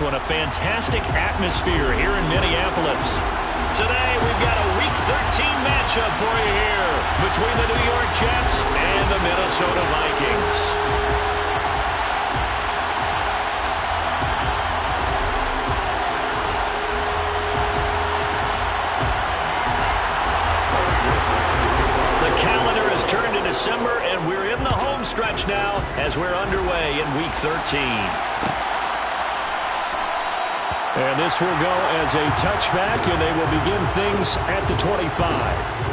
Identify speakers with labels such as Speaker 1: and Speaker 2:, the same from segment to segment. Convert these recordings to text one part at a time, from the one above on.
Speaker 1: this one. A fantastic atmosphere here in Minneapolis. Today, we've got a Week 13 matchup for you here between the New York Jets and the Minnesota Vikings. Turn to December, and we're in the home stretch now as we're underway in Week 13.
Speaker 2: And this will go as a touchback, and they will begin things at the 25.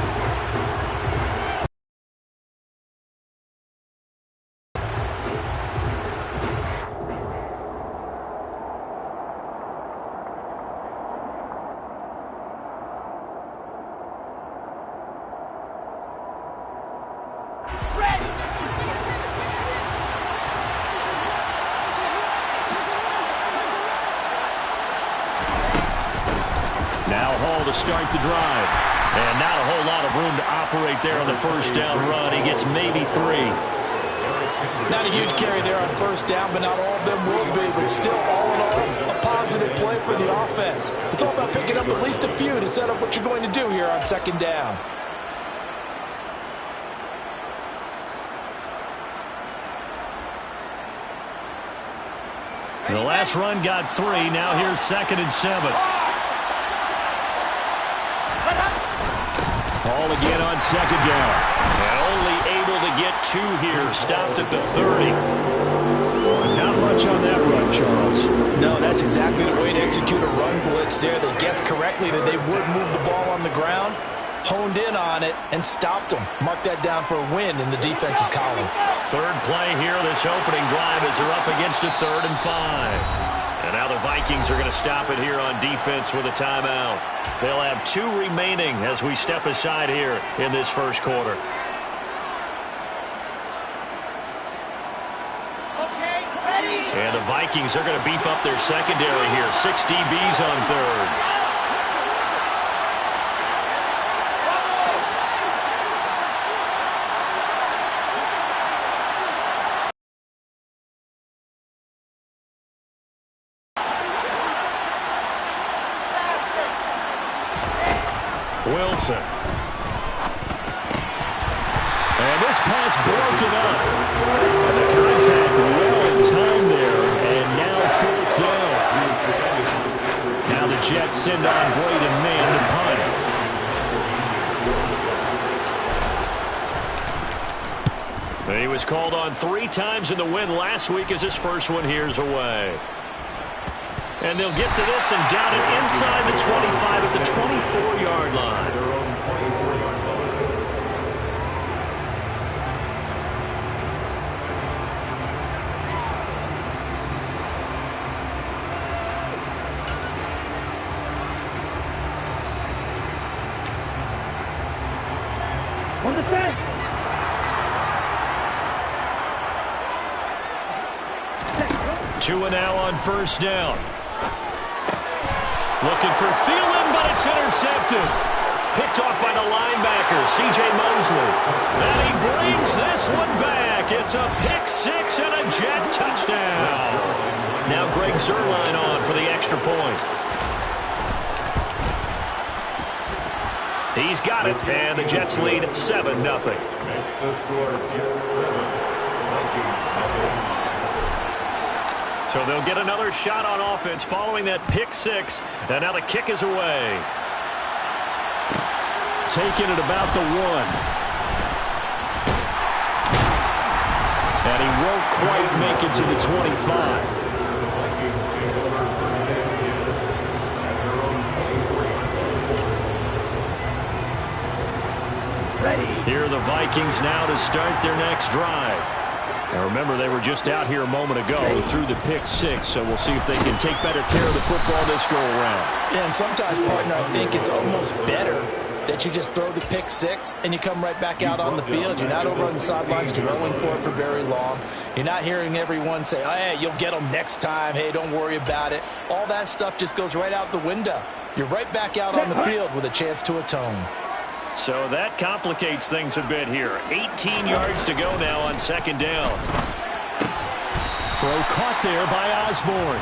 Speaker 1: To start the drive. And not a whole lot of room to operate there on the first down run. He gets maybe 3.
Speaker 3: Not a huge carry there on first down, but not all of them will be. But still, all in all, a positive play for the offense. It's all about picking up at least a few to set up what you're going to do here on second down.
Speaker 1: The last run got 3. Now here's 2nd and 7. Ball again on second down. And only able to get 2 here. Stopped at the 30.
Speaker 2: Not much on that run, Charles.
Speaker 3: No, that's exactly the way to execute a run blitz there. They guessed correctly that they would move the ball on the ground, honed in on it, and stopped them. Mark that down for a win in the defense's column.
Speaker 1: Third play here, this opening drive, as they're up against a 3rd and 5. And now the Vikings are going to stop it here on defense with a timeout. They'll have 2 remaining as we step aside here in this first quarter.
Speaker 4: Okay, ready.
Speaker 1: And the Vikings are going to beef up their secondary here. 6 DBs on 3rd. Wilson.
Speaker 2: And this pass broken up. And the contact well timed there. And now 4th down. Now the Jets send on Braden Mann to punt.
Speaker 1: He was called on 3 times in the win last week as his first one here's away. And they'll get to this and down it inside the 25 at the 24-yard line.
Speaker 4: On the fence.
Speaker 1: 2 and now on first down. Looking for Thielen, but it's intercepted. Picked off by the linebacker, C.J. Mosley. And he brings this one back. It's a pick 6 and a Jet touchdown. Now Greg Zuerlein on for the extra point. He's got it, and the Jets lead 7-0.
Speaker 5: Makes the score Jets 7, Vikings 0.
Speaker 1: So they'll get another shot on offense following that pick 6. And now the kick is away.
Speaker 2: Taking it about the 1. And he won't quite make it to the 25.
Speaker 1: Here are the Vikings now to start their next drive. Now remember, they were just out here a moment ago through the pick 6, so we'll see if they can take better care of the football this go-around.
Speaker 3: Yeah, and sometimes, partner, I think it's almost better that you just throw the pick 6 and you come right back out on the field. You're not over on the sidelines dwelling for it for very long. You're not hearing everyone say, oh, hey, you'll get them next time. Hey, don't worry about it. All that stuff just goes right out the window. You're right back out on the field with a chance to atone.
Speaker 1: So that complicates things a bit here. 18 yards to go now on second down.
Speaker 2: Throw caught there by Osborne.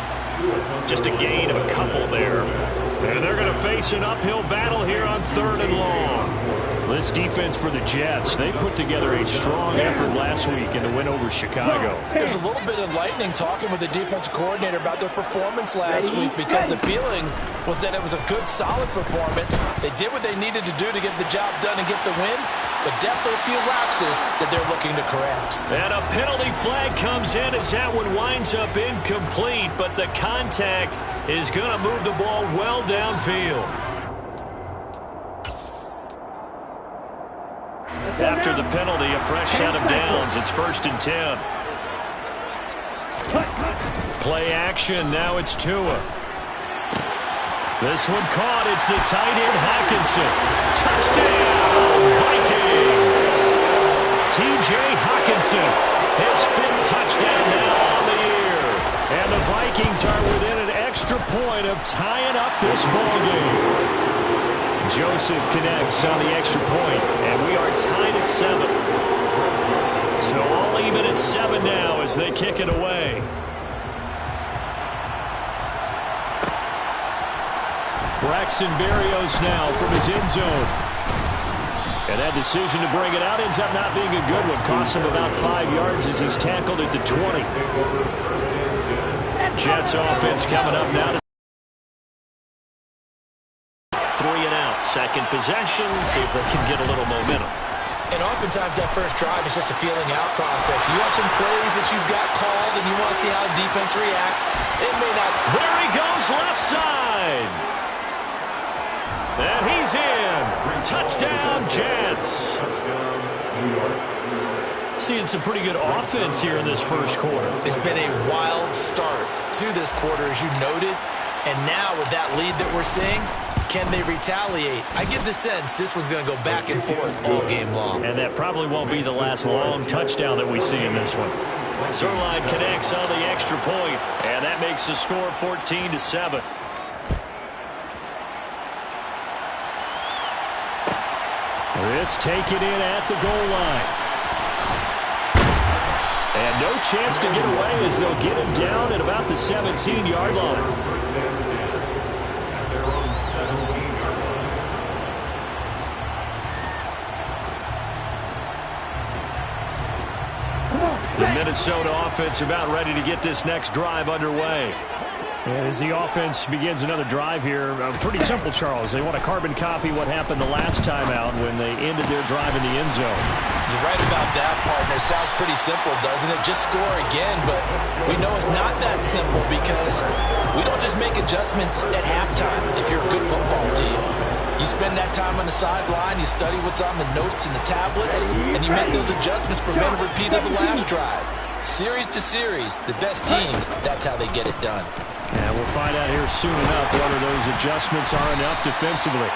Speaker 1: Just a gain of a couple there. And they're going to face an uphill battle here on 3rd and long.
Speaker 2: This defense for the Jets, they put together a strong effort last week in the win over Chicago.
Speaker 3: It was a little bit enlightening talking with the defensive coordinator about their performance last week, because the feeling was that it was a good, solid performance. They did what they needed to do to get the job done and get the win, but definitely a few lapses that they're looking to correct.
Speaker 1: And a penalty flag comes in as that one winds up incomplete, but the contact is going to move the ball well downfield. After the penalty, a fresh set of downs. It's 1st and 10. Play action. Now it's Tua. This one caught. It's the tight end, Hawkinson. Touchdown, Vikings. T.J. Hawkinson, his 5th touchdown now on the year. And the Vikings are within an extra point of tying up this ballgame. Joseph connects on the extra point, and we are tied at 7. So all even at 7 now as they kick it away. Braxton Berrios now from his end zone. And that decision to bring it out ends up not being a good one. Costs him about 5 yards as he's tackled at the 20. Jets offense coming up now to 3 and out. Second possession. See if they can get a little momentum.
Speaker 3: And oftentimes that first drive is just a feeling out process. You have some plays that you've got called and you want to see how the defense reacts. It may not.
Speaker 1: There he goes, left side. And he's in. Touchdown, Jets. Seeing some pretty good offense here in this first quarter.
Speaker 3: It's been a wild start to this quarter, as you noted. And now with that lead that we're seeing, can they retaliate? I get the sense this one's going to go back and forth all game long.
Speaker 1: And that probably won't be the last long touchdown that we see in this one. Zerline connects on the extra point, and that makes the score 14-7.
Speaker 2: This taken in at the goal line. And no chance to get away as they'll get him down at about the 17-yard line.
Speaker 1: The Minnesota offense about ready to get this next drive underway.
Speaker 2: As the offense begins another drive here, pretty simple, Charles. They want to carbon copy what happened the last time out when they ended their drive in the end zone.
Speaker 3: You're right about that, partner. Sounds pretty simple, doesn't it? Just score again, but we know it's not that simple because we don't just make adjustments at halftime if you're a good football team. You spend that time on the sideline, you study what's on the notes and the tablets, and you make those adjustments, prevent a repeat of the last drive. Series to series, the best teams, that's how they get it done.
Speaker 2: And we'll find out here soon enough whether those adjustments are enough defensively.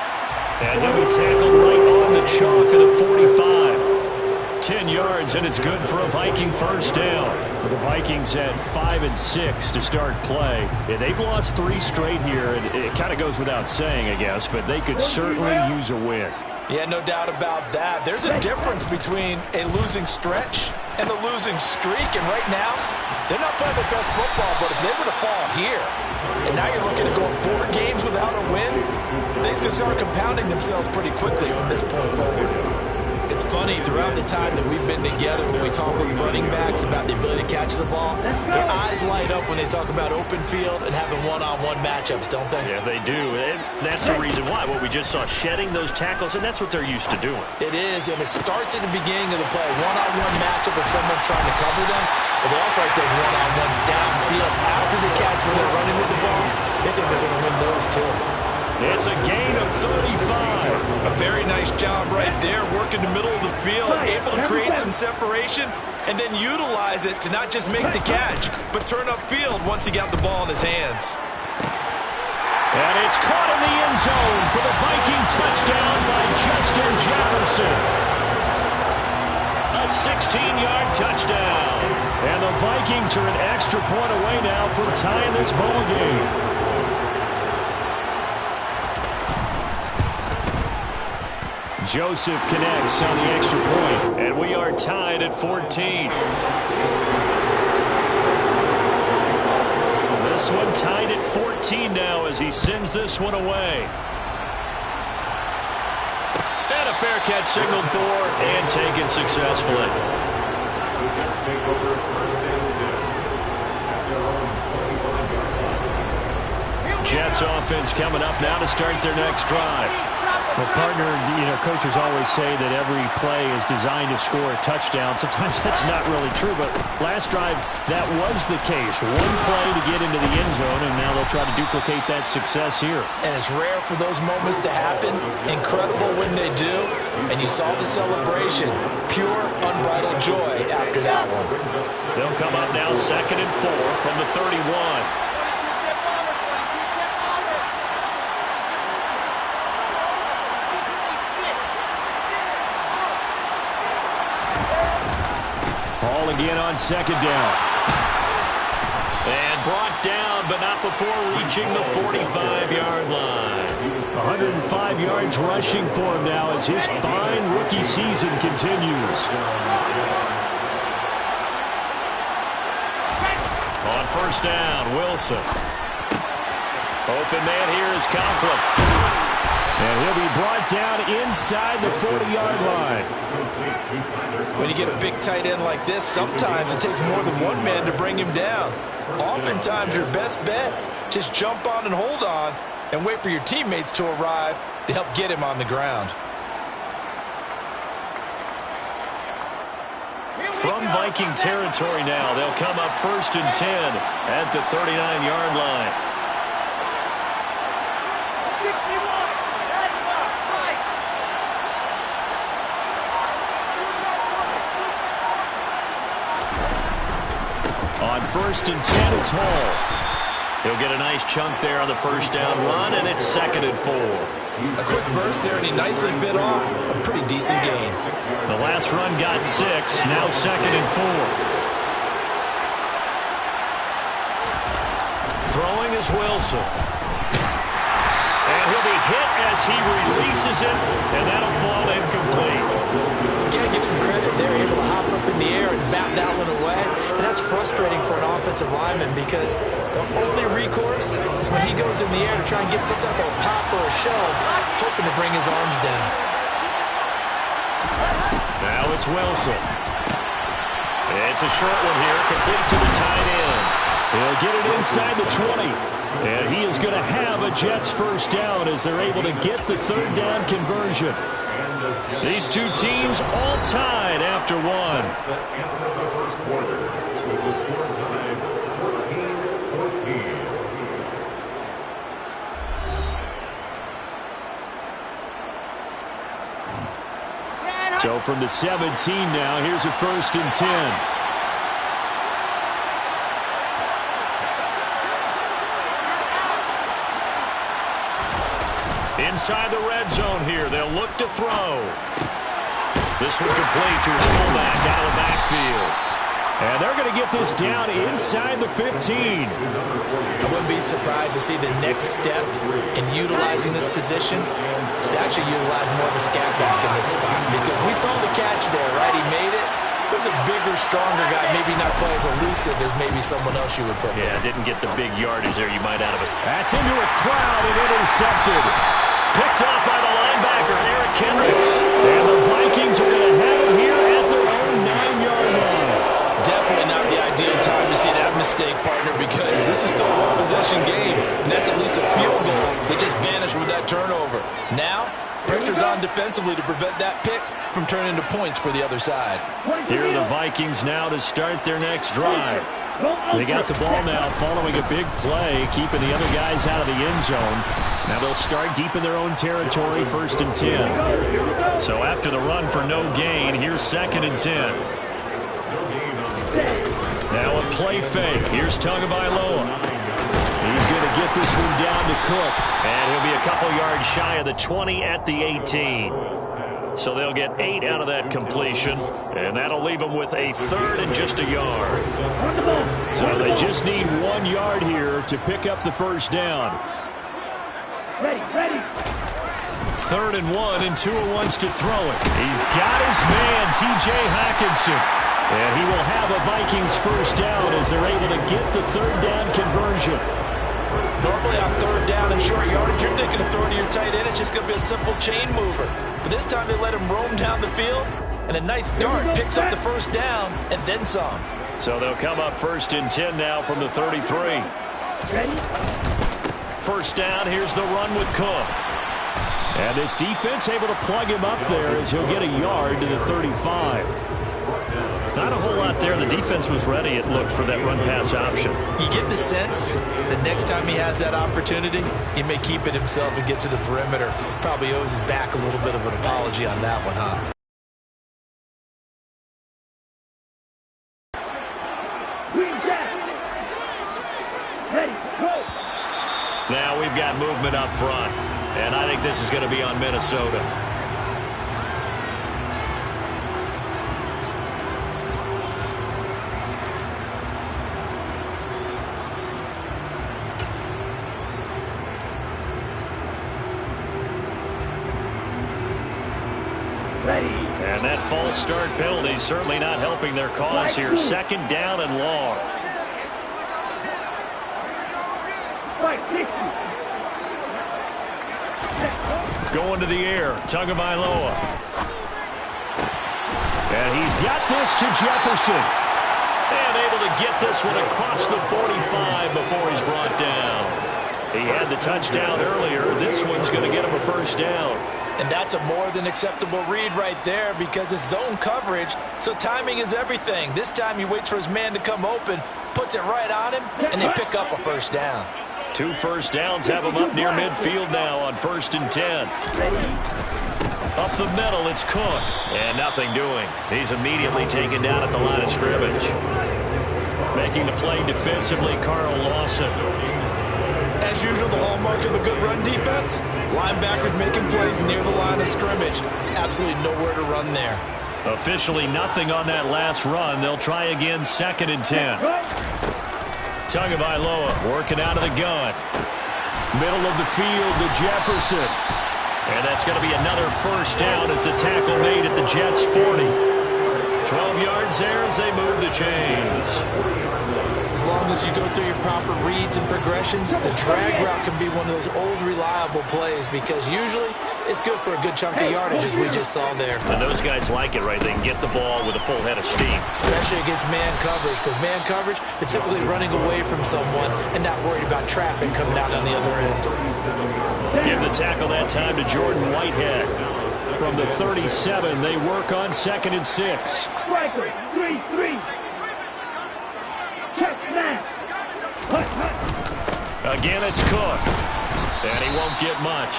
Speaker 1: And he'll be tackled right on the chalk of the 45. 10 yards, and it's good for a Viking first down.
Speaker 2: The Vikings at 5-6 to start play. Yeah, they've lost 3 straight here, and it kind of goes without saying, I guess, but they could certainly use a win.
Speaker 3: Yeah, no doubt about that. There's a difference between a losing stretch and a losing streak, and right now, they're not playing their best football, but if they were to fall here, and now you're looking at going 4 games without a win, things can start compounding themselves pretty quickly from this point forward. It's funny, throughout the time that we've been together, when we talk with running backs about the ability to catch the ball, their eyes light up when they talk about open field and having one-on-one matchups, don't they?
Speaker 1: Yeah, they do. And that's the reason why. What we just saw, shedding those tackles, and that's what they're used to doing.
Speaker 3: It is, and it starts at the beginning of the play. One-on-one matchup if someone's trying to cover them, but they also like those one-on-ones downfield after the catch when they're running with the ball. They think they're going to win those too.
Speaker 1: It's a gain of 35.
Speaker 3: A very nice job right there, working the middle of the field, able to create some separation, and then utilize it to not just make the catch, but turn upfield once he got the ball in his hands.
Speaker 1: And it's caught in the end zone for the Viking touchdown by Justin Jefferson. A 16-yard touchdown.
Speaker 2: And the Vikings are an extra point away now from tying this ball game.
Speaker 1: Joseph connects on the extra point, and we are tied at 14. this one tied at 14 now as he sends this one away. And a fair catch signaled for and taken successfully.
Speaker 5: The Jets take over first and 10 at their own 25-yard line.
Speaker 1: Jets offense coming up now to start their next drive.
Speaker 2: Well, partner, coaches always say that every play is designed to score a touchdown. Sometimes that's not really true, but last drive, that was the case. One play to get into the end zone, and now they'll try to duplicate that success here.
Speaker 3: And it's rare for those moments to happen. Incredible when they do. And you saw the celebration. Pure, unbridled joy after that one.
Speaker 1: They'll come up now 2nd and 4 from the 31.
Speaker 2: Ball again on 2nd down.
Speaker 1: And brought down, but not before reaching the 45-yard line.
Speaker 2: 105 yards rushing for him now as his fine rookie season continues.
Speaker 1: On 1st down, Wilson. Open man here is Conklin.
Speaker 2: And he'll be brought down inside the 40-yard line.
Speaker 3: When you get a big tight end like this, sometimes it takes more than one man to bring him down. Oftentimes, your best bet, just jump on and hold on and wait for your teammates to arrive to help get him on the ground.
Speaker 1: From Viking territory now, they'll come up 1st and 10 at the 39-yard line.
Speaker 4: 61. That's Fox, right.
Speaker 1: On 1st and 10, it's Hall. He'll get a nice chunk there on the 1st down run, and it's 2nd and 4.
Speaker 3: A quick burst there, and he nicely bit off a pretty decent gain.
Speaker 1: The last run got 6, now 2nd and 4. Throwing is Wilson. And he'll be hit as he releases it, and that'll fall incomplete.
Speaker 3: You gotta give some credit there, able to hop up in the air and bat that one away. And that's frustrating for an offensive lineman because the only recourse is when he goes in the air to try and get some type of a pop or a shove, hoping to bring his arms down.
Speaker 1: Now it's Wilson. It's a short one here, complete to the tight end.
Speaker 2: He'll get it inside the 20. And he is going to have a Jets 1st down as they're able to get the 3rd down conversion.
Speaker 1: These two teams all tied after one.
Speaker 5: That's the end of the first quarter with the score tied 14-14.
Speaker 2: So from the 17 now, here's a 1st and 10.
Speaker 1: Inside the red zone here, they'll look to throw. This one complete to his fullback out of the backfield.
Speaker 2: And they're going to get this down inside the 15.
Speaker 3: I wouldn't be surprised to see the next step in utilizing this position is to actually utilize more of a scat back in this spot. Because we saw the catch there, right? He made it. He was a bigger, stronger guy, maybe not quite as elusive as maybe someone else you would put there.
Speaker 1: Yeah, didn't get the big yardage there you might out of it.
Speaker 2: That's into a crowd and intercepted.
Speaker 1: Picked off by the linebacker, Eric Kendricks.
Speaker 2: And the Vikings are going to have it here at their own 9-yard line.
Speaker 3: Definitely not the ideal time to see that mistake, partner, because this is still a one-possession game, and that's at least a field goal that just vanished with that turnover. Now, pressure's on defensively to prevent that pick from turning into points for the other side.
Speaker 1: Here are the Vikings now to start their next drive.
Speaker 2: They got the ball now following a big play, keeping the other guys out of the end zone. Now they'll start deep in their own territory, 1st and 10.
Speaker 1: So after the run for no gain, here's 2nd and 10. Now a play fake. Here's Tagovailoa.
Speaker 2: He's going to get this one down to Cook.
Speaker 1: And he'll be a couple yards shy of the 20 at the 18. So they'll get 8 out of that completion, and that'll leave them with a 3rd and just a yard.
Speaker 2: So they just need 1 yard here to pick up the 1st down.
Speaker 4: Ready.
Speaker 1: 3rd and 1, and Tua wants to throw it. He's got his man, T.J. Hockenson.
Speaker 2: And he will have a Vikings first down as they're able to get the third down conversion.
Speaker 3: Normally on third down and short yardage, you're thinking of throwing to your tight end. It's just going to be a simple chain mover. But this time they let him roam down the field, and a nice dart picks up the first down and then some.
Speaker 2: So they'll come up 1st and 10 now from the 33. First down, here's the run with Cook. And this defense able to plug him up there as he'll get a yard to the 35. Not a whole lot there. The defense was ready, it looked, for that run-pass option.
Speaker 3: You get the sense that next time he has that opportunity, he may keep it himself and get to the perimeter. Probably owes his back a little bit of an apology on that one, huh?
Speaker 2: Now we've got movement up front, and I think this is going to be on Minnesota. And that false start penalty certainly not helping their cause here. 2nd down and long. Going to the air, Tagovailoa. And he's got this to Jefferson. And able to get this one across the 45 before he's brought down. He had the touchdown earlier. This one's going to get him a first down.
Speaker 3: And that's a more than acceptable read right there because it's zone coverage, so timing is everything. This time he waits for his man to come open, puts it right on him, and they pick up a first down.
Speaker 2: 2 first downs have him up near midfield now on 1st and 10. Up the middle, it's Cook. And nothing doing. He's immediately taken down at the line of scrimmage. Making the play defensively, Carl Lawson.
Speaker 3: As usual, the hallmark of a good run defense, linebackers making plays near the line of scrimmage. Absolutely nowhere to run there.
Speaker 2: Officially nothing on that last run. They'll try again 2nd and 10. Tagovailoa working out of the gun. Middle of the field to Jefferson. And that's going to be another first down as the tackle made at the Jets' 40. 12 yards there as they move the chains.
Speaker 3: As long as you go through your proper reads and progressions, the drag route can be one of those old reliable plays because usually it's good for a good chunk of yardage as we just saw there.
Speaker 2: And those guys like it, right? They can get the ball with a full head of steam.
Speaker 3: Especially against man coverage because man coverage, they're typically running away from someone and not worried about traffic coming out on the other end.
Speaker 2: Give the tackle that time to Jordan Whitehead. From the 37, they work on 2nd and 6.
Speaker 4: Striker, 3-3.
Speaker 2: Again, it's Cook. And he won't get much.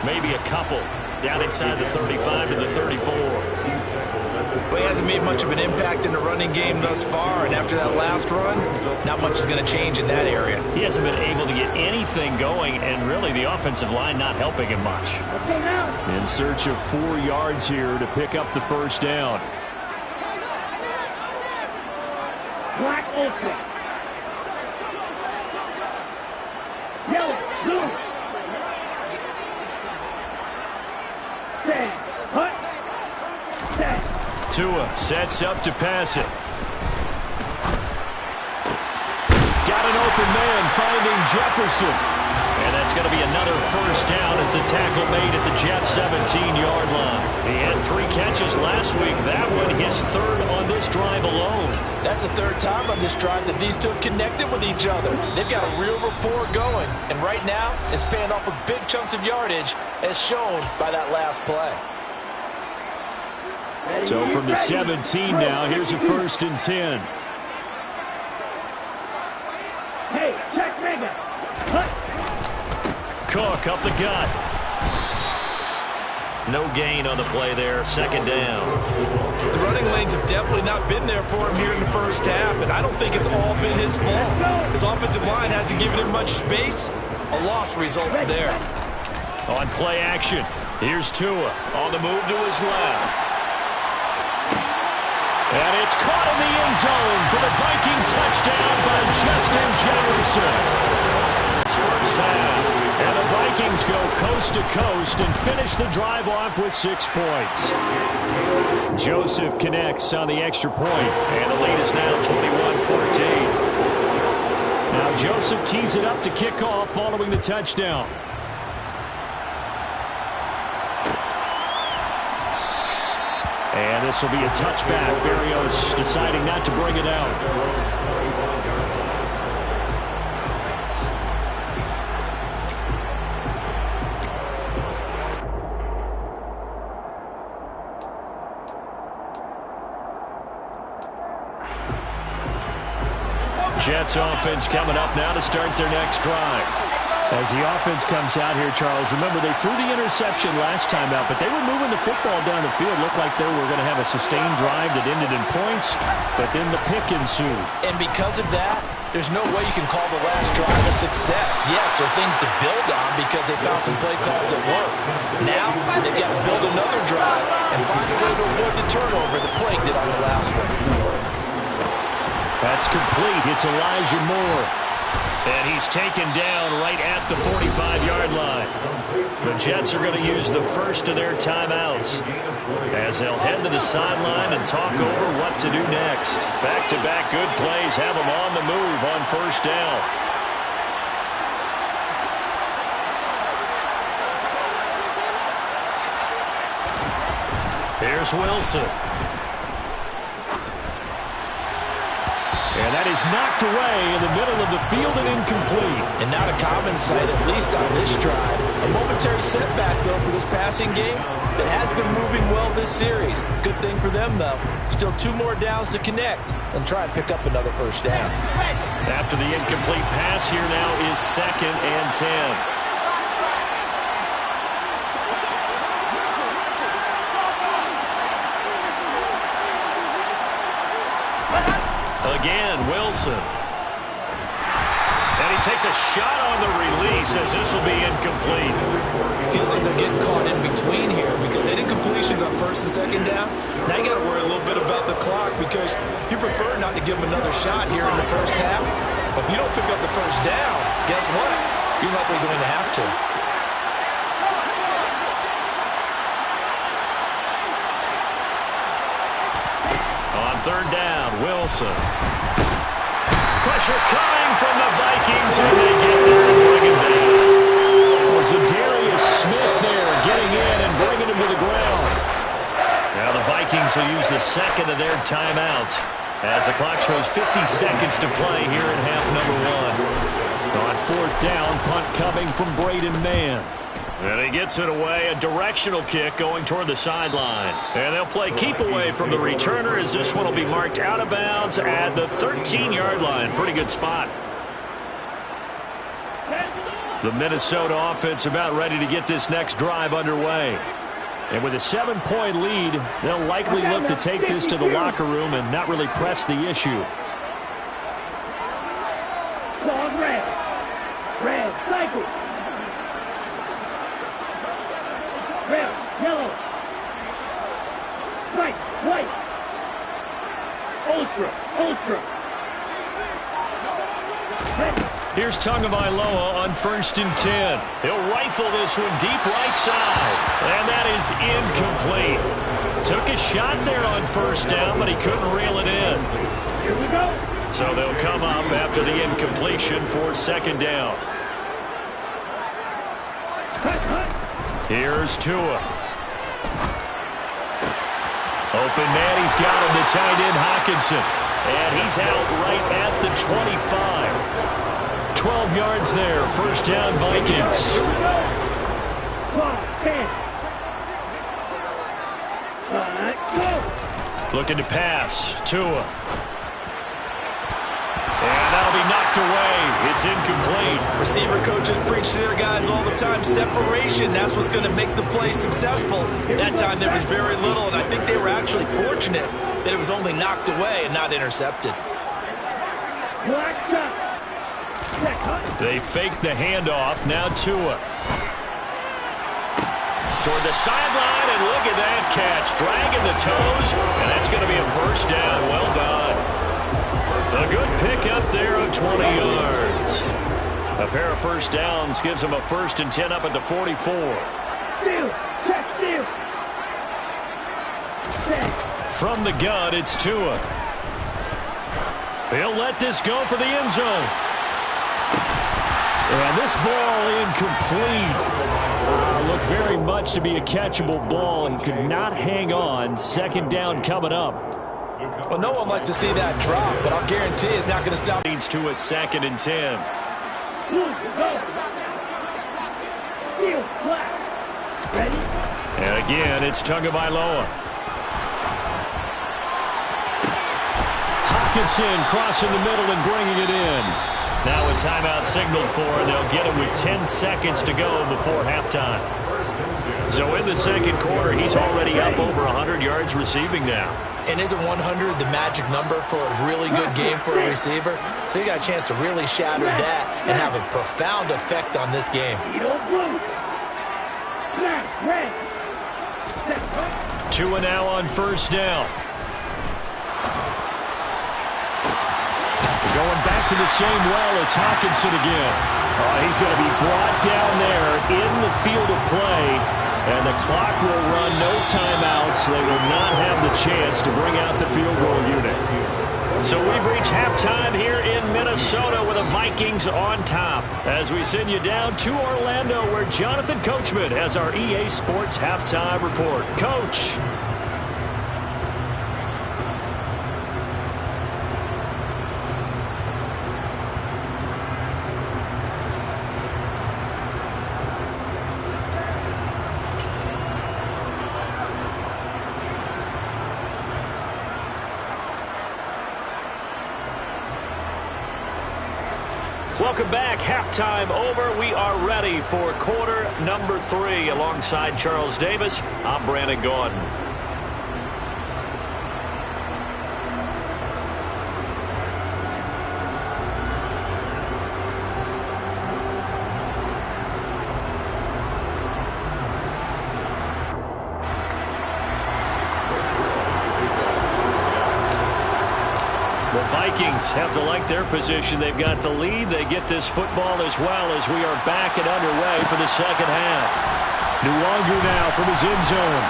Speaker 2: Maybe a couple. Down inside the 35 to the 34.
Speaker 3: Well, he hasn't made much of an impact in the running game thus far, and after that last run, not much is going to change in that area.
Speaker 2: He hasn't been able to get anything going, and really the offensive line not helping him much. In search of 4 yards here to pick up the first down.
Speaker 4: Black open. Yellow, blue. Stand, hut, stand.
Speaker 2: Tua sets up to pass it. Got an open man finding Jefferson. And that's going to be another first down as the tackle made at the Jets' 17-yard line. He had 3 catches last week. That one his 3rd on this drive alone.
Speaker 3: That's the 3rd time on this drive that these two have connected with each other. They've got a real rapport going. And right now, it's paying off with big chunks of yardage as shown by that last play.
Speaker 2: So from the 17 now, here's a 1st and 10.
Speaker 4: Hey, check nigga. Hut.
Speaker 2: Cook up the gut. No gain on the play there. 2nd down.
Speaker 3: The running lanes have definitely not been there for him here in the first half, and I don't think it's all been his fault. His offensive line hasn't given him much space. A loss results there.
Speaker 2: On play action, here's Tua on the move to his left. And it's caught in the end zone for the Viking touchdown by Justin Jefferson. First half, and the Vikings go coast to coast and finish the drive off with 6 points. Joseph connects on the extra point, and the lead is now 21-14. Now Joseph tees it up to kick off following the touchdown. And this will be a touchback. Berrios deciding not to bring it out. Jets offense coming up now to start their next drive. As the offense comes out here, Charles, remember they threw the interception last time out, but they were moving the football down the field. Looked like they were going to have a sustained drive that ended in points, but then the pick ensued.
Speaker 3: And because of that, there's no way you can call the last drive a success. Yes, there are things to build on because they found some play calls that work. Now, they've got to build another drive and find a way to avoid the turnover that plagued it on the last one.
Speaker 2: That's complete. It's Elijah Moore. And he's taken down right at the 45-yard line. The Jets are going to use the first of their timeouts as they'll head to the sideline and talk over what to do next. Back-to-back good plays have them on the move on first down. Here's Wilson. And that is knocked away in the middle of the field and incomplete.
Speaker 3: And not a common sight, at least on this drive. A momentary setback, though, for this passing game that has been moving well this series. Good thing for them, though. Still 2 more downs to connect and try and pick up another first down.
Speaker 2: After the incomplete pass, here now is 2nd and 10. Again, Wilson. And he takes a shot on the release as this will be incomplete.
Speaker 3: Feels like they're getting caught in between here because they did completions on 1st and 2nd down. Now you got to worry a little bit about the clock because you prefer not to give them another shot here in the first half. But if you don't pick up the first down, guess what? You're likely going to have to.
Speaker 2: On 3rd down, Wilson. Pressure coming from the Vikings, and they get there and bring him down. Was Darius Smith there getting in and bringing him to the ground. Now the Vikings will use the 2nd of their timeouts as the clock shows 50 seconds to play here in half number 1. On 4th down, punt coming from Braden Mann. And he gets it away, a directional kick going toward the sideline. And they'll play keep away from the returner as this one will be marked out of bounds at the 13-yard line. Pretty good spot. The Minnesota offense about ready to get this next drive underway. And with a 7-point lead, they'll likely look to take this to the locker room and not really press the issue.
Speaker 4: Red, cycle. Red, yellow. White. Ultra. Red.
Speaker 2: Here's Tagovailoa on 1st and 10. He'll rifle this one deep right side. And that is incomplete. Took a shot there on 1st down, but he couldn't reel it in.
Speaker 4: Here we go.
Speaker 2: So they'll come up after the incompletion for 2nd down. Here's Tua. Open man, he's got him, the tight end Hockenson. And he's out right at the 25. 12 yards there, 1st down Vikings.
Speaker 4: Here we go. 10. Go.
Speaker 2: Looking to pass, Tua. And that'll be knocked away. It's incomplete.
Speaker 3: Receiver coaches preach to their guys all the time. Separation, that's what's going to make the play successful. That time there was very little, and I think they were actually fortunate that it was only knocked away and not intercepted.
Speaker 2: They fake the handoff. Now Tua. Toward the sideline, and look at that catch. Dragging the toes, and that's going to be a 1st down. Well done. A good pickup there of 20 yards. A pair of first downs gives him a 1st and 10 up at the 44.
Speaker 4: Steal. Check steal.
Speaker 2: From the gun, it's Tua. He'll let this go for the end zone. And this ball incomplete. Looked very much to be a catchable ball and could not hang on. 2nd down coming up.
Speaker 3: Well, no one likes to see that drop, but I'll guarantee it's not going to stop.
Speaker 2: Leads to a 2nd and 10.
Speaker 4: Steal. Flat. Ready?
Speaker 2: And again, it's Tagovailoa. Hockenson crossing the middle and bringing it in. Now a timeout signaled for, and they'll get it with 10 seconds to go before halftime. So in the 2nd quarter, he's already up over 100 yards receiving now.
Speaker 3: And isn't 100 the magic number for a really good game for a receiver? So you got a chance to really shatter that and have a profound effect on this game.
Speaker 2: Tua now on 1st down. Going back to the same well, it's Hockenson again. He's going to be brought down there in the field of play, and the clock will run, no timeouts. They will not have the chance to bring out the field goal unit. So we've reached halftime here in Minnesota with the Vikings on top. As we send you down to Orlando, where Jonathan Coachman has our EA Sports halftime report. Coach. Welcome back. Halftime over. We are ready for quarter number 3. Alongside Charles Davis, I'm Brandon Gordon. Vikings have to like their position. They've got the lead. They get this football as well as we are back and underway for the 2nd half. Nwangwu now from his end zone.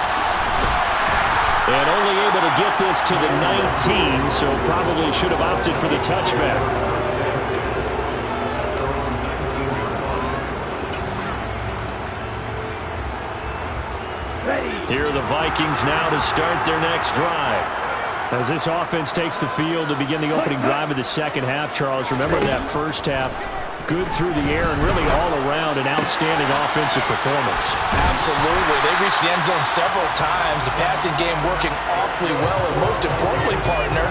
Speaker 2: And only able to get this to the 19, so probably should have opted for the touchback. Here are the Vikings now to start their next drive. As this offense takes the field to begin the opening drive of the 2nd half, Charles, remember that 1st half, good through the air and really all around an outstanding offensive performance.
Speaker 3: Absolutely. They reached the end zone several times. The passing game working awfully well, and most importantly, partner.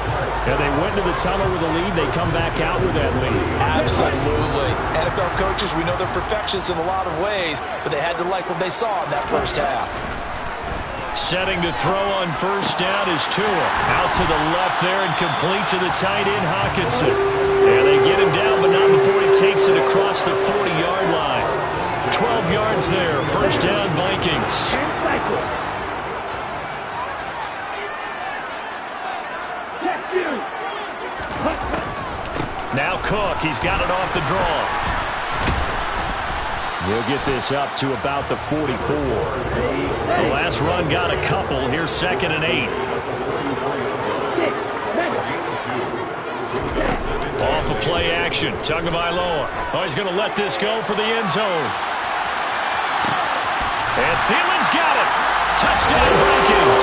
Speaker 2: Yeah, they went to the tunnel with a lead. They come back out with that lead.
Speaker 3: Absolutely. NFL coaches, we know they're perfectionists in a lot of ways, but they had to like what they saw in that 1st half.
Speaker 2: Setting to throw on 1st down is Tua. Out to the left there and complete to the tight end, Hockenson. And they get him down, but not before he takes it across the 40-yard line. 12 yards there. 1st down, Vikings. Now Cook. He's got it off the draw. We'll get this up to about the 44. The last run got a couple. Here's 2nd and 8. Off of play action. Tagovailoa. Oh, he's going to let this go for the end zone. And Thielen's got it. Touchdown, Vikings.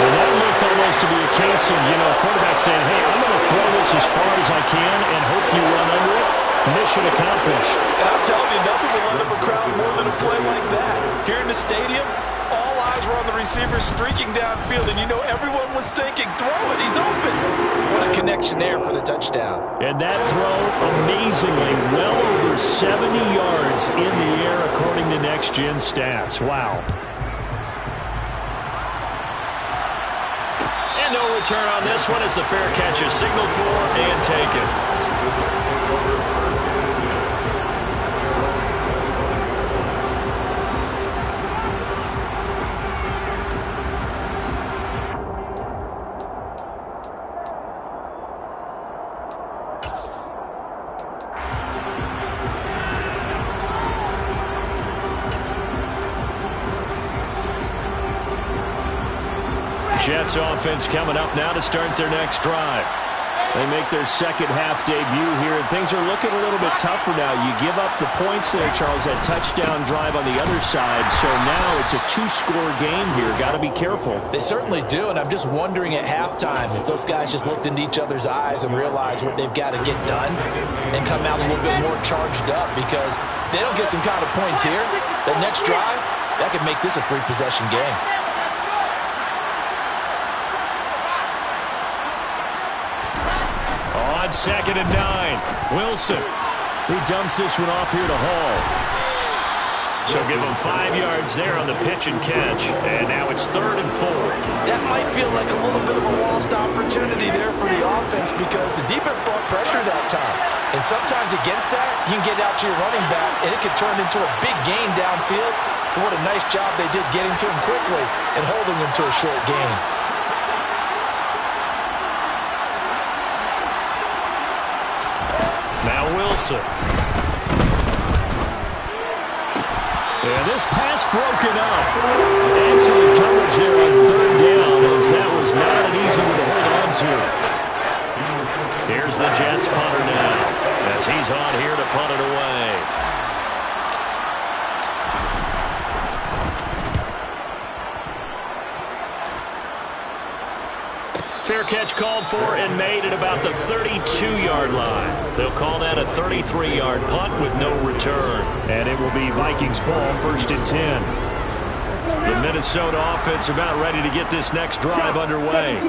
Speaker 2: And that looked almost to be a case of, quarterback saying, hey, I'm going to throw this as far as I can and hope you run under it. Mission accomplished.
Speaker 3: And I'm telling you, nothing will light up a crowd more than a play like that. Here in the stadium, all eyes were on the receiver streaking downfield, and everyone was thinking, throw it, he's open. What a connection there for the touchdown.
Speaker 2: And that throw, amazingly, well over 70 yards in the air according to Next Gen Stats. Wow. And no return on this one as the fair catch is signaled for and taken. Jets offense coming up now to start their next drive. They make their second half debut here, and things are looking a little bit tougher now. You give up the points there, Charles, that touchdown drive on the other side. So now it's a two-score game here. Got to be careful.
Speaker 3: They certainly do, and I'm just wondering at halftime if those guys just looked into each other's eyes and realized what they've got to get done and come out a little bit more charged up, because if they don't get some kind of points here, the next drive, that could make this a three-possession game.
Speaker 2: On 2nd and 9, Wilson. He dumps this one off here to Hall. So give him 5 yards there on the pitch and catch. And now it's 3rd and 4.
Speaker 3: That might feel like a little bit of a lost opportunity there for the offense, because the defense brought pressure that time. And sometimes against that, you can get out to your running back, and it could turn into a big gain downfield. But what a nice job they did getting to him quickly and holding him to a short gain.
Speaker 2: Now Wilson. And this pass broken up. Excellent coverage there on 3rd down, as that was not an easy one to hold on to. Here's the Jets punter now, as he's on here to punt it away. Fair catch called for and made at about the 32-yard line. They'll call that a 33-yard punt with no return. And it will be Vikings ball, 1st and 10. The Minnesota offense about ready to get this next drive underway.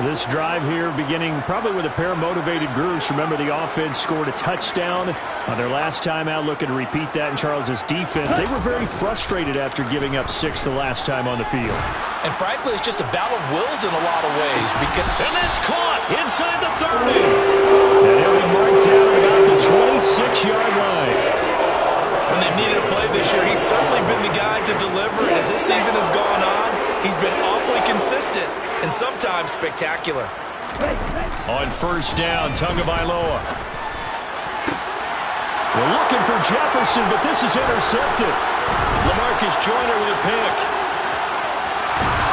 Speaker 2: This drive here beginning probably with a pair of motivated groups. Remember, the offense scored a touchdown on their last time out. Looking to repeat that in Charles's defense. They were very frustrated after giving up 6 the last time on the field.
Speaker 3: And frankly, it's just a battle of wills in a lot of ways.
Speaker 2: And that's caught inside the 30. And he'll be marked down at about the 26-yard line.
Speaker 3: When they've needed a play this year, he's certainly been the guy to deliver. And as this season has gone on, he's been awfully consistent and sometimes spectacular.
Speaker 2: On 1st down, Tagovailoa. We're looking for Jefferson, but this is intercepted. LaMarcus Joyner with a pick.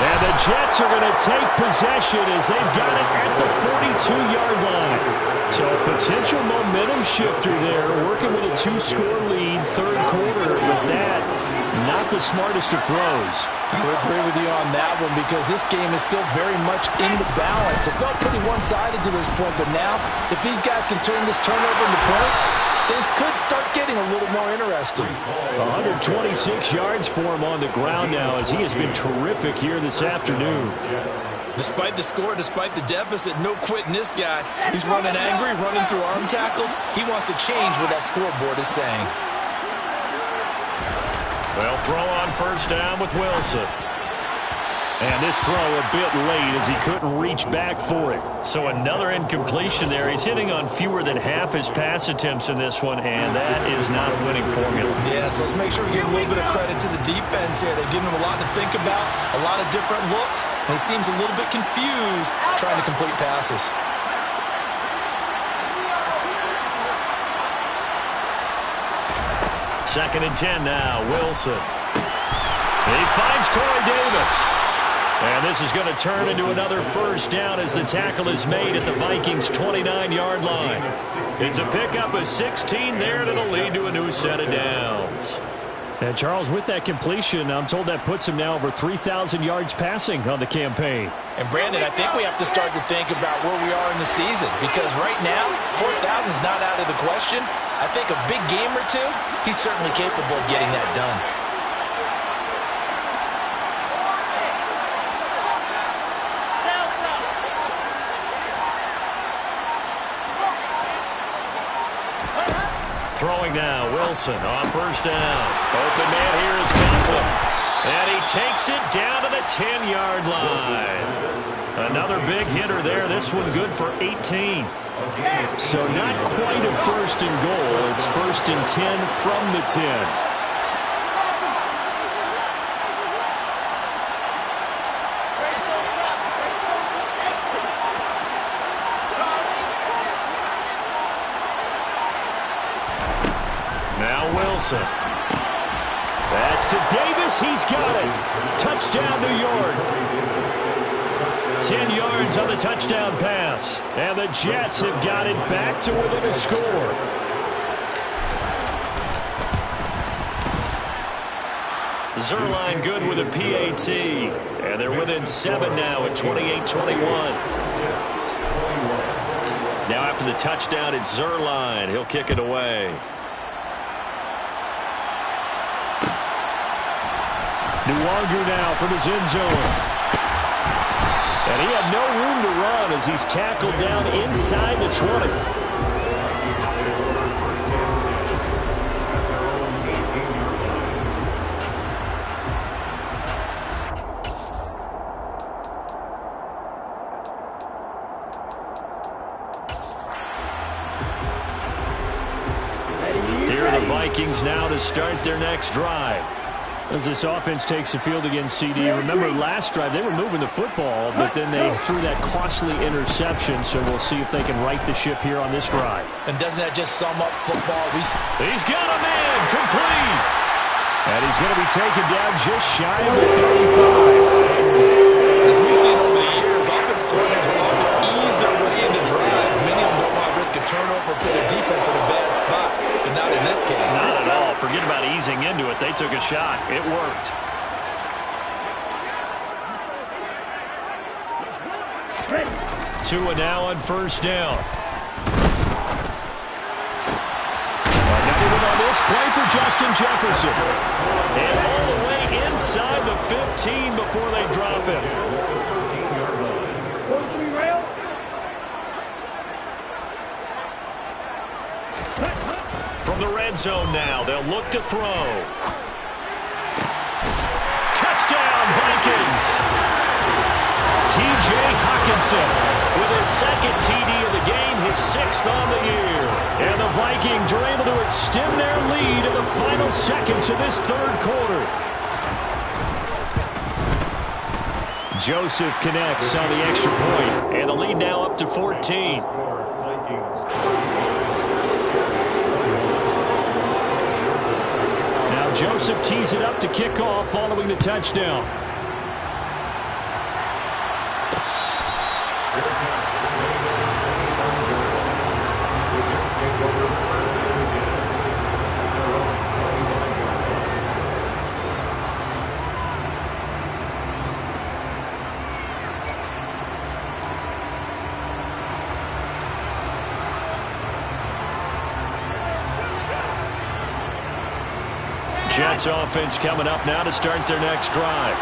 Speaker 2: And the Jets are going to take possession as they've got it at the 42-yard line. So a potential momentum shifter there, working with a 2-score lead, 3rd quarter. With that, not the smartest of throws.
Speaker 3: I would agree with you on that one, because this game is still very much in the balance. It felt pretty one-sided to this point, but now, if these guys can turn this turnover into points, things could start getting a little more interesting.
Speaker 2: 126 yards for him on the ground now, as he has been terrific here this afternoon.
Speaker 3: Despite the score, despite the deficit, no quitting this guy. He's running angry, running through arm tackles. He wants to change what that scoreboard is saying.
Speaker 2: Well, throw on 1st down with Wilson. And this throw a bit late as he couldn't reach back for it. So another incompletion there. He's hitting on fewer than half his pass attempts in this one, and that is not a winning formula.
Speaker 3: Yes, let's make sure we give a little bit of credit to the defense here. They've given him a lot to think about, a lot of different looks, and he seems a little bit confused trying to complete passes.
Speaker 2: Second and 10 now, Wilson. He finds Corey Davis. And this is going to turn into another 1st down as the tackle is made at the Vikings' 29-yard line. It's a pickup of 16 there, and it'll lead to a new set of downs. And Charles, with that completion, I'm told that puts him now over 3,000 yards passing on the campaign.
Speaker 3: And Brandon, I think we have to start to think about where we are in the season, because right now, 4,000 is not out of the question. I think a big game or two, he's certainly capable of getting that done.
Speaker 2: Throwing now, Wilson on 1st down. Open man here is Conklin. And he takes it down to the 10-yard line. Another big hitter there. This one good for 18. So not quite a 1st and goal. It's 1st and 10 from the 10. Now Wilson. That's to Davis. He's got it. Touchdown, New York. 10 yards on the touchdown pass. And the Jets have got it back to within a score. Zerline good with a PAT. And they're within 7 now at 28-21. Now after the touchdown, it's Zerline. He'll kick it away. Nwangu now from his end zone. And he had no room to run as he's tackled down inside the 20. Here are the Vikings now to start their next drive. As this offense takes the field against CD, remember last drive they were moving the football, but then they threw that costly interception, so we'll see if they can right the ship here on this drive.
Speaker 3: And doesn't that just sum up football?
Speaker 2: He's got a man, complete! And he's going to be taken down just shy of the 35.
Speaker 3: As we've seen over the years, offense coordinators will often ease their way into drives. Many of them don't want to risk a turnover, put their defense in a bad spot, but not in this case.
Speaker 2: Not at all. Forget about easing into it. They took a shot. It worked. Tua now on first down. Another one on this play for Justin Jefferson. And all the way inside the 15 before they drop him. From the red zone now, they'll look to throw. Touchdown, Vikings! T.J. Hockenson with his second TD of the game, his 6th on the year. And the Vikings are able to extend their lead in the final seconds of this third quarter. Joseph connects on the extra point, and the lead now up to 14. Now Joseph tees it up to kick off following the touchdown. Jets offense coming up now to start their next drive.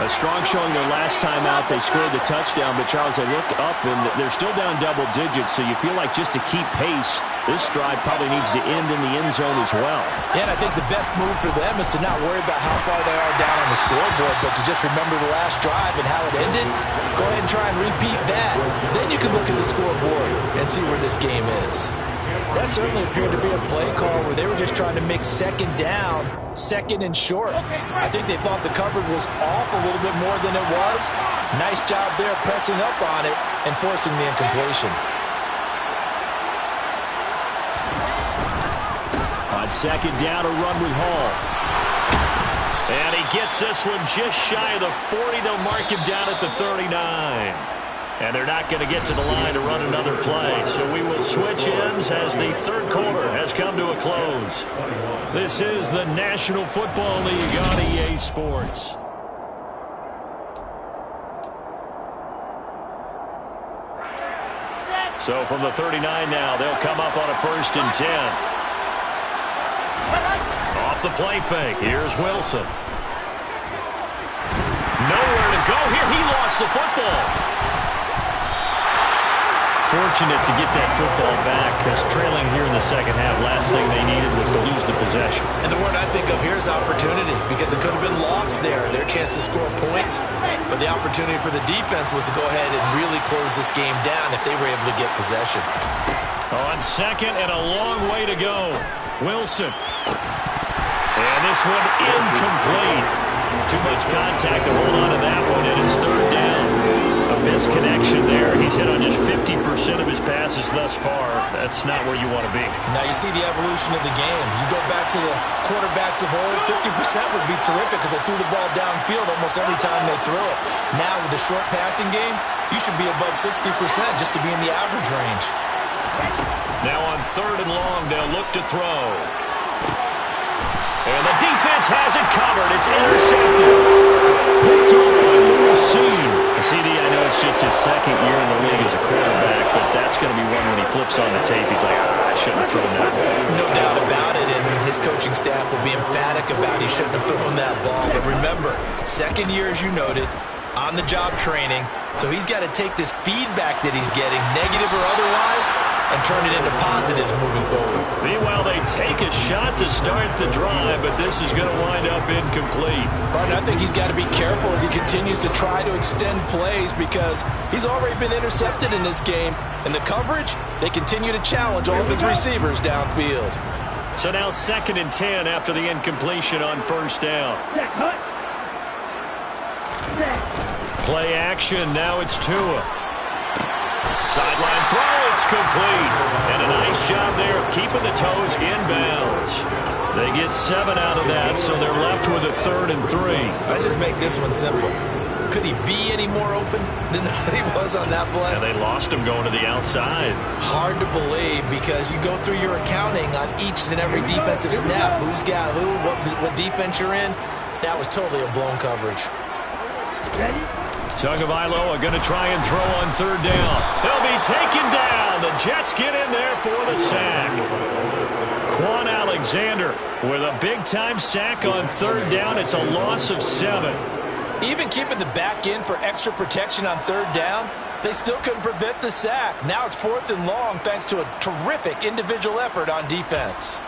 Speaker 2: A strong showing their last time out. They scored the touchdown, but Charles, they look up and they're still down double digits, so you feel like just to keep pace, this drive probably needs to end in the end zone as well.
Speaker 3: Yeah, and I think the best move for them is to not worry about how far they are down on the scoreboard, but to just remember the last drive and how it ended. Go ahead and try and repeat that. Then you can look at the scoreboard and see where this game is. That certainly appeared to be a play call where they were just trying to make second down, second and short. I think they thought the coverage was off a little bit more than it was. Nice job there pressing up on it and forcing the incompletion.
Speaker 2: On second down, a run with Hall. And he gets this one just shy of the 40. They'll mark him down at the 39. And they're not going to get to the line to run another play. So we will switch ends as the third quarter has come to a close. This is the National Football League on EA Sports. So from the 39 now, they'll come up on a 1st and 10. Off the play fake. Here's Wilson. Nowhere to go here. He lost the football. Fortunate to get that football back because trailing here in the second half, last thing they needed was to lose the possession.
Speaker 3: And the word I think of here is opportunity, because it could have been lost there, their chance to score points. But the opportunity for the defense was to go ahead and really close this game down if they were able to get possession.
Speaker 2: On second and a long way to go. Wilson. And this one incomplete. Too much contact to hold on to that one, and it's third down. A Misconnection there. He's hit on just 50% of his passes thus far. That's not where you want to be.
Speaker 3: Now you see the evolution of the game. You go back to the quarterbacks of old, 50% would be terrific because they threw the ball downfield almost every time they threw it. Now with the short passing game, you should be above 60% just to be in the average range.
Speaker 1: Now on 3rd and long, they'll look to throw. And the defense has it covered. It's intercepted.
Speaker 2: Picked up by Little Seed. CD, I know it's just his 2nd year in the league as a quarterback, but that's going to be one when he flips on the tape. He's like, I shouldn't have thrown that ball.
Speaker 3: No doubt about it, and his coaching staff will be emphatic about he shouldn't have thrown that ball. But remember, 2nd year, as you noted, on-the-job training, so he's got to take this feedback that he's getting, negative or otherwise, and turn it into positives moving forward.
Speaker 1: Meanwhile, they take a shot to start the drive, but this is going to wind up incomplete.
Speaker 3: Partner, I think he's got to be careful as he continues to try to extend plays because he's already been intercepted in this game. And the coverage, they continue to challenge all of his receivers downfield.
Speaker 1: So now 2nd and 10 after the incompletion on 1st down. Play action. Now it's Tua. Sideline throw. It's complete. And a nice job there of keeping the toes inbounds. They get 7 out of that, so they're left with a 3rd and 3.
Speaker 3: Let's just make this one simple. Could he be any more open than he was on that play?
Speaker 1: And they lost him going to the outside.
Speaker 3: Hard to believe because you go through your accounting on each and every defensive snap. Who's got who, what defense you're in. That was totally a blown coverage.
Speaker 1: Tagovailoa going to try and throw on 3rd down. They'll be taken down. The Jets get in there for the sack. Quan Alexander with a big-time sack on 3rd down. It's a loss of 7.
Speaker 3: Even keeping the back in for extra protection on 3rd down, they still couldn't prevent the sack. Now it's 4th and long thanks to a terrific individual effort on defense.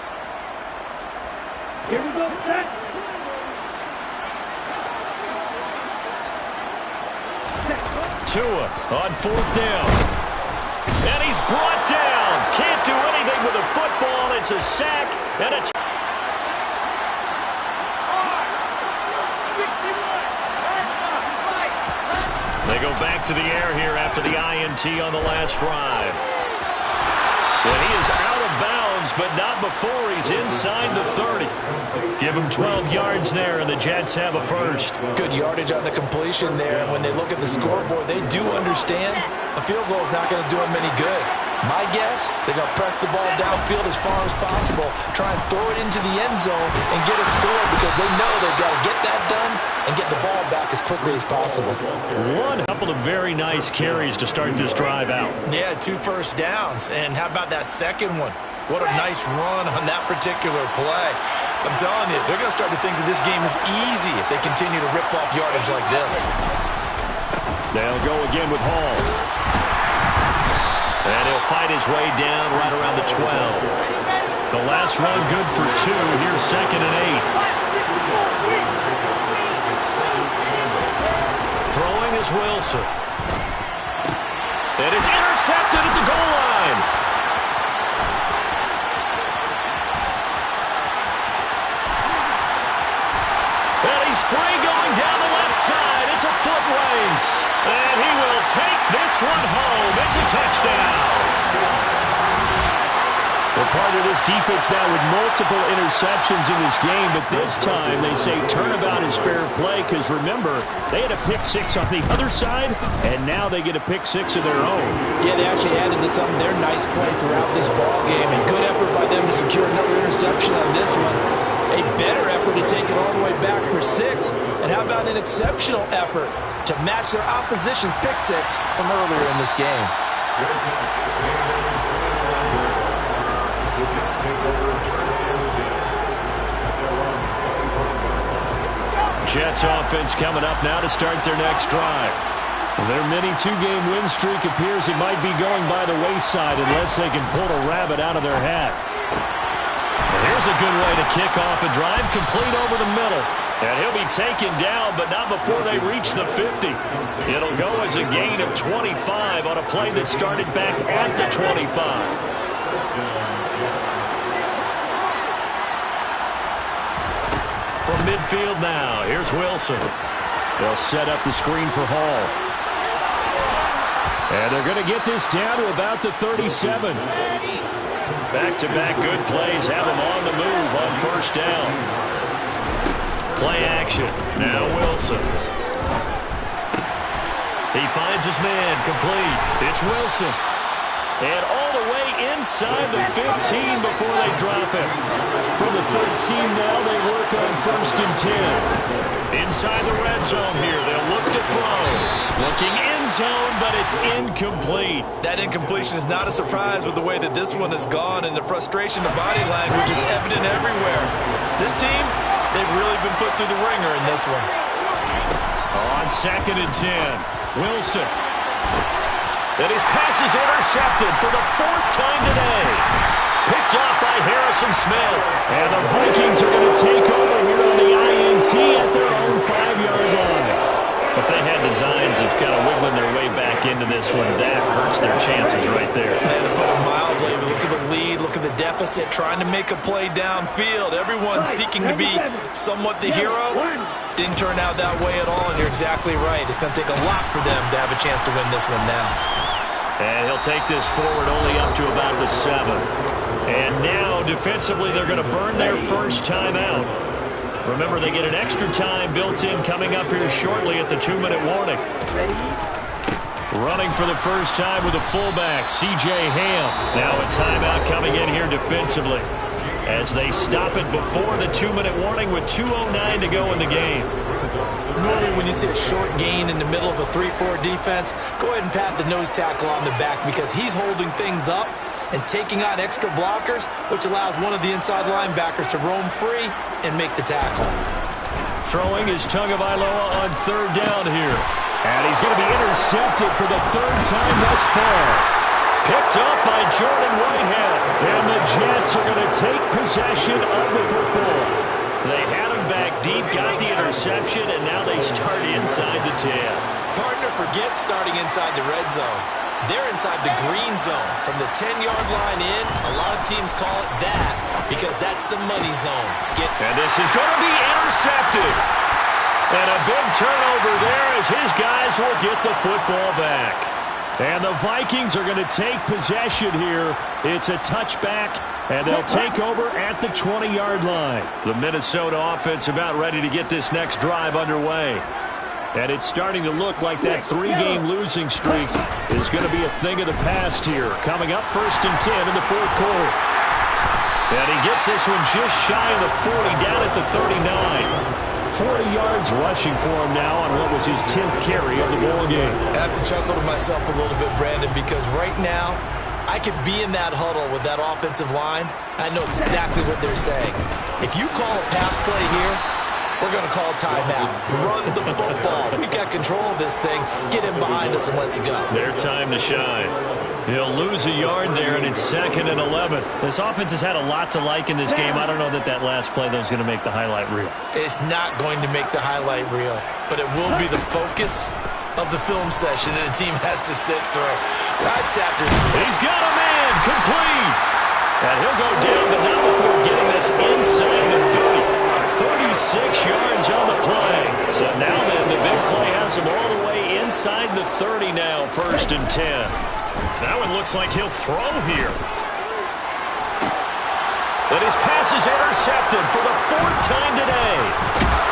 Speaker 4: Here we go, set.
Speaker 1: Tua on 4th down. And he's brought down. Can't do anything with the football. It's a sack and a... They go back to the air here after the INT on the last drive. And he is out of bounds, but not before he's inside the 30. Give him 12 yards there, and the Jets have a first.
Speaker 3: Good yardage on the completion there. And when they look at the scoreboard, they do understand a field goal is not going to do them any good. My guess, they're going to press the ball downfield as far as possible, try and throw it into the end zone and get a score because they know they've got to get that done and get the ball back as quickly as possible.
Speaker 1: One couple of very nice carries to start this drive out.
Speaker 3: Yeah, 2 first downs. And how about that second one? What a nice run on that particular play. I'm telling you, they're going to start to think that this game is easy if they continue to rip off yardage like this.
Speaker 1: They'll go again with Hall. And he'll fight his way down right around the 12. The last run good for 2. Here's 2nd and 8. Throwing is Wilson. And it's intercepted at the goal line. And he's free going down the left side. It's a foot race. And he will take this one home. It's a touchdown.
Speaker 2: Well, part of this defense now with multiple interceptions in this game, but this time they say turnabout is fair play because, remember, they had a pick 6 on the other side, and now they get a pick 6 of their own.
Speaker 3: Yeah, they actually added to some of their nice play throughout this ball game, and good effort by them to secure another interception on this one. A better effort to take it all the way back for 6, and how about an exceptional effort to match their opposition's pick 6 from earlier in this game.
Speaker 1: Jets offense coming up now to start their next drive.
Speaker 2: Their mini 2-game win streak appears it might be going by the wayside unless they can pull a rabbit out of their hat.
Speaker 1: Here's a good way to kick off a drive, complete over the middle. And he'll be taken down, but not before they reach the 50. It'll go as a gain of 25 on a play that started back at the 25. From midfield now, here's Wilson.
Speaker 2: They'll set up the screen for Hall. And they're going to get this down to about the 37.
Speaker 1: Back-to-back good plays have them on the move on first down. Play action. Now Wilson. He finds his man, complete. It's Wilson. And all the way inside the 15 before they drop it. From the 13 now, they work on first and 10. Inside the red zone here, they'll look to throw. Looking end zone, but it's incomplete.
Speaker 3: That incompletion is not a surprise with the way that this one has gone, and the frustration of body language is evident everywhere. This team, they've really been put through the ringer in this one.
Speaker 1: On second and 10, Wilson. And his pass is intercepted for the 4th time today. Picked off by Harrison Smith.
Speaker 2: And the Vikings are going to take over here on the INT at their own 5-yard line.
Speaker 1: If they had designs of kind of wiggling their way back into this one, that hurts their chances right there.
Speaker 3: And to put it mildly, look at the lead, look at the deficit, trying to make a play downfield. Everyone seeking to be somewhat the hero. Didn't turn out that way at all, and you're exactly right. It's going to take a lot for them to have a chance to win this one now.
Speaker 1: And he'll take this forward only up to about the 7. And now, defensively, they're going to burn their first time out. Remember, they get an extra time built in coming up here shortly at the 2-minute warning. Running for the first time with a fullback, C.J. Ham. Now a timeout coming in here defensively as they stop it before the 2-minute warning with 2:09 to go in the game.
Speaker 3: Normally when you see a short gain in the middle of a 3-4 defense, go ahead and pat the nose tackle on the back because he's holding things up and taking on extra blockers, which allows one of the inside linebackers to roam free and make the tackle.
Speaker 1: Throwing is Tagovailoa on 3rd down here.
Speaker 2: And he's going to be intercepted for the 3rd time thus far.
Speaker 1: Picked up by Jordan Whitehead.
Speaker 2: And the Jets are going to take possession of the football.
Speaker 1: They had him back deep, got the interception, and now they start inside the 10.
Speaker 3: Partner forgets starting inside the red zone. They're inside the green zone. From the 10-yard line in, a lot of teams call it that because that's the money zone.
Speaker 1: And this is going to be intercepted. And a big turnover there as his guys will get the football back.
Speaker 2: And the Vikings are going to take possession here. It's a touchback, and they'll take over at the 20-yard line.
Speaker 1: The Minnesota offense about ready to get this next drive underway.
Speaker 2: And it's starting to look like that 3-game losing streak is going to be a thing of the past here. Coming up first and 10 in the 4th quarter.
Speaker 1: And he gets this one just shy of the 40, down at the 39.
Speaker 2: 40 yards rushing for him now on what was his 10th carry of the ball game.
Speaker 3: I have to chuckle to myself a little bit, Brandon, because right now I could be in that huddle with that offensive line, and I know exactly what they're saying. If you call a pass play here, we're going to call timeout. Run the football. We've got control of this thing. Get him behind us and let's go.
Speaker 1: Their time to shine. He'll lose a yard there, and it's 2nd and 11.
Speaker 2: This offense has had a lot to like in this game. I don't know that last play, though, is going to make the highlight reel.
Speaker 3: It's not going to make the highlight reel, but it will be the focus of the film session that the team has to sit through. I've sat through.
Speaker 1: He's got a man complete. And he'll go down, but not before getting this inside the 30. 36 yards on the play. So now then, the big play has him all the way inside the 30 now, 1st and 10. Now it looks like he'll throw here. And his pass is intercepted for the 4th time today.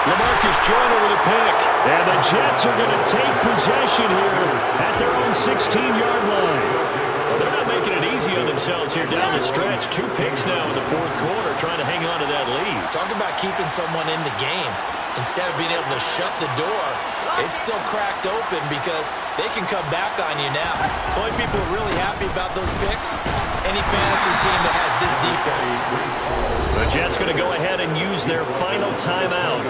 Speaker 1: LaMarcus Joyner with a pick.
Speaker 2: And the Jets are going to take possession here at their own 16-yard line.
Speaker 1: Well, they're not making it easy on themselves here down the stretch. 2 picks now in the 4th quarter trying to hang on to that lead.
Speaker 3: Talk about keeping someone in the game. Instead of being able to shut the door, it's still cracked open because they can come back on you now. The only people who are really happy about those picks, any fantasy team that has this defense.
Speaker 1: The Jets going to go ahead and use their final timeout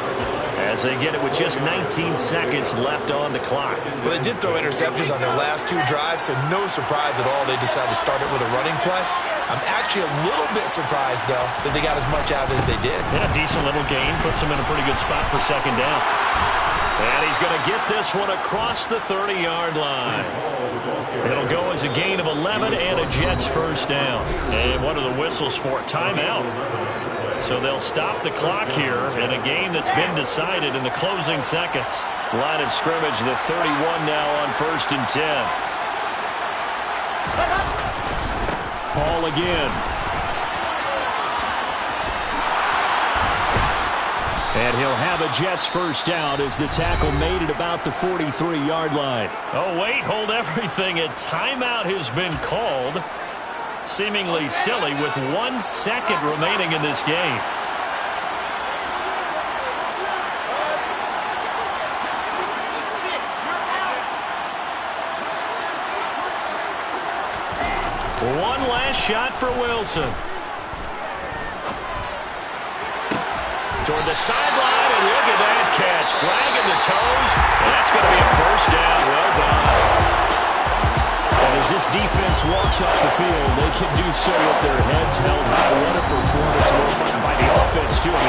Speaker 1: as they get it with just 19 seconds left on the clock.
Speaker 3: Well, they did throw interceptions on their last 2 drives, so no surprise at all they decided to start it with a running play. I'm actually a little bit surprised, though, that they got as much out as they did.
Speaker 1: Yeah, decent little gain. Puts them in a pretty good spot for 2nd down. And he's going to get this one across the 30-yard line. It'll go as a gain of 11 and a Jets first down. And what are the whistles for? Timeout. So they'll stop the clock here in a game that's been decided in the closing seconds. Line of scrimmage, the 31 now on 1st and 10.
Speaker 2: Ball again. And he'll have a Jets first down as the tackle made it about the 43-yard line.
Speaker 1: Oh, wait, hold everything. A timeout has been called. Seemingly silly with 1 second remaining in this game. One last shot for Wilson. Toward the sideline, and look at that catch. Dragging the toes, and that's going to be a first down. Well done.
Speaker 2: And as this defense walks off the field, they can do so with their heads held high. What a performance by the offense, too. I mean,